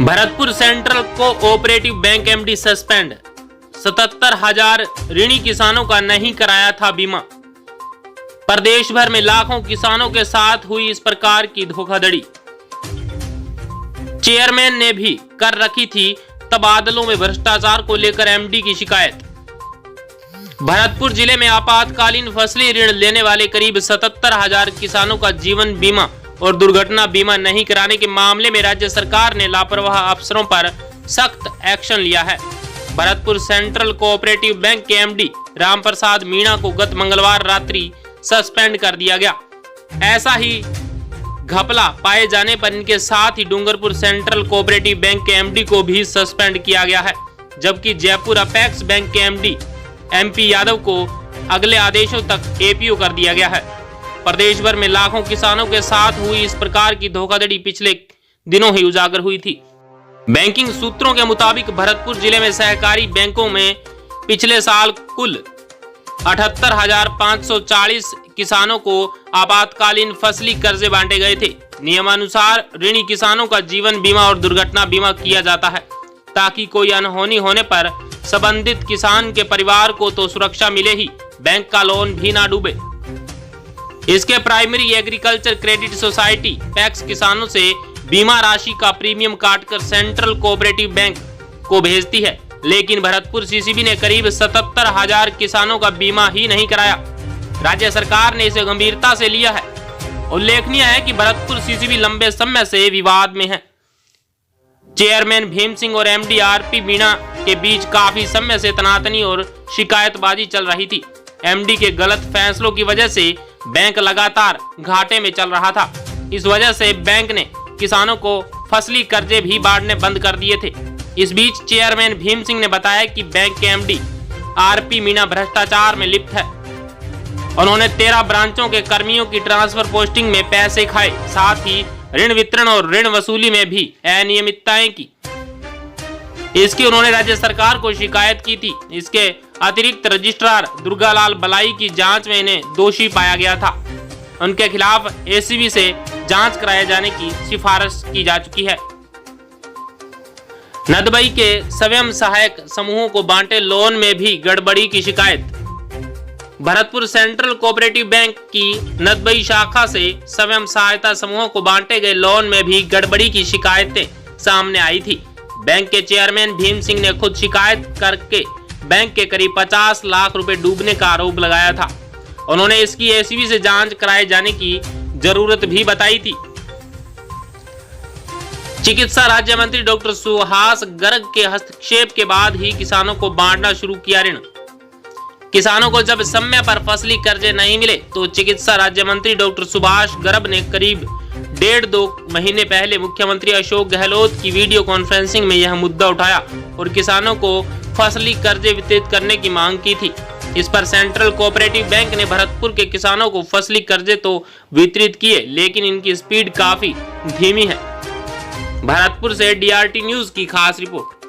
Bharatpur central cooperative bank MD suspend. 77,000 ऋणी किसानों का नहीं कराया था बीमा। प्रदेश भर में लाखों किसानों के साथ हुई इस प्रकार की धोखाधड़ी। चेयरमैन ने भी कर रखी थी तबादलों में भ्रष्टाचार को लेकर एमडी की शिकायत। भरतपुर जिले में आपातकालीन फसली ऋण लेने वाले करीब 77,000 किसानों का जीवन बीमा और दुर्घटना बीमा नहीं कराने के मामले में राज्य सरकार ने लापरवाह अफसरों पर सख्त एक्शन लिया है। भरतपुर सेंट्रल कोऑपरेटिव बैंक के एमडी रामप्रसाद मीणा को गत मंगलवार रात्रि सस्पेंड कर दिया गया। ऐसा ही घपला पाए जाने पर इनके साथ ही डूंगरपुर सेंट्रल कोऑपरेटिव बैंक के एमडी को भी सस्पेंड किया गया है, जबकि जयपुर अपेक्स बैंक के एमडी एमपी यादव को अगले आदेशों तक एपीओ कर दिया गया है। प्रदेश भर में लाखों किसानों के साथ हुई इस प्रकार की धोखाधड़ी पिछले दिनों ही उजागर हुई थी। बैंकिंग सूत्रों के मुताबिक भरतपुर जिले में सहकारी बैंकों में पिछले साल कुल 78,540 किसानों को आपातकालीन फसली कर्जे बांटे गए थे। नियमानुसार ऋणी किसानों का जीवन बीमा और दुर्घटना बीमा किया जाता है, ताकि कोई अनहोनी होने पर संबंधित किसान के परिवार को तो सुरक्षा मिले ही, बैंक का लोन भी ना डूबे। इसके primary agriculture credit society PACS किसानों से बीमा राशि का प्रीमियम काटकर सेंट्रल कोऑपरेटिव बैंक को भेजती है, लेकिन भरतपुर सीसीबी ने करीब 77,000 किसानों का बीमा ही नहीं कराया। राज्य सरकार ने इसे गंभीरता से लिया है। उल्लेखनीय है कि भरतपुर सीसीबी लंबे समय से विवाद में है। चेयरमैन भीम सिंह और एमडी आरपी मीणा के बीच काफी समय से तनातनी और शिकायतबाजी चल रही थी। एमडी के गलत फैसलों की वजह से बैंक लगातार घाटे में चल रहा था। इस वजह से बैंक ने किसानों को फसली कर्जे भी बांटने बंद कर दिए थे। इस बीच चेयरमैन भीम सिंह ने बताया कि बैंक के एमडी आरपी मीणा भ्रष्टाचार में लिप्त है। उन्होंने 13 ब्रांचों के कर्मियों की ट्रांसफर पोस्टिंग में पैसे खाए, साथ ही ऋण वितरण और ऋण वसूली में भी अनियमितताएं की। इसकी उन्होंने राज्य सरकार को शिकायत की थी। इसके अतिरिक्त रजिस्ट्रार दुर्गालाल बलाई की जांच में इन्हें दोषी पाया गया था। उनके खिलाफ एसीबी से जांच कराए जाने की सिफारिश की जा चुकी है। नदबई के स्वयं सहायक समूहों को बांटे लोन में भी गड़बड़ी की शिकायत। भरतपुर सेंट्रल कोऑपरेटिव बैंक की नदबई शाखा से स्वयं सहायता समूहों को बांटे गए लोन में भी गड़बड़ी की शिकायतें सामने आई थी। बैंक के चेयरमैन भीम सिंह ने खुद शिकायत करके बैंक के करीब 50 लाख रुपए डूबने का आरोप लगाया था। उन्होंने इसकी एसीबी से जांच कराए जाने की जरूरत भी बताई थी। चिकित्सा राज्य मंत्री डॉक्टर सुहास गर्ग के हस्तक्षेप के बाद ही किसानों को बांटना शुरू किया ऋण। किसानों को जब समय पर फसली कर्जे नहीं मिले तो चिकित्सा राज्य मंत्री डॉक्टर सुभाष गर्ग ने करीब 1.5-2 महीने पहले मुख्यमंत्री अशोक गहलोत की वीडियो कॉन्फ्रेंसिंग में यह मुद्दा उठाया और किसानों को फसली कर्जे वितरित करने की मांग की थी। इस पर सेंट्रल कोऑपरेटिव बैंक ने भरतपुर के किसानों को फसली कर्जे तो वितरित किए, लेकिन इनकी स्पीड काफी धीमी है। भरतपुर से डीआरटी न्यूज की खास रिपोर्ट।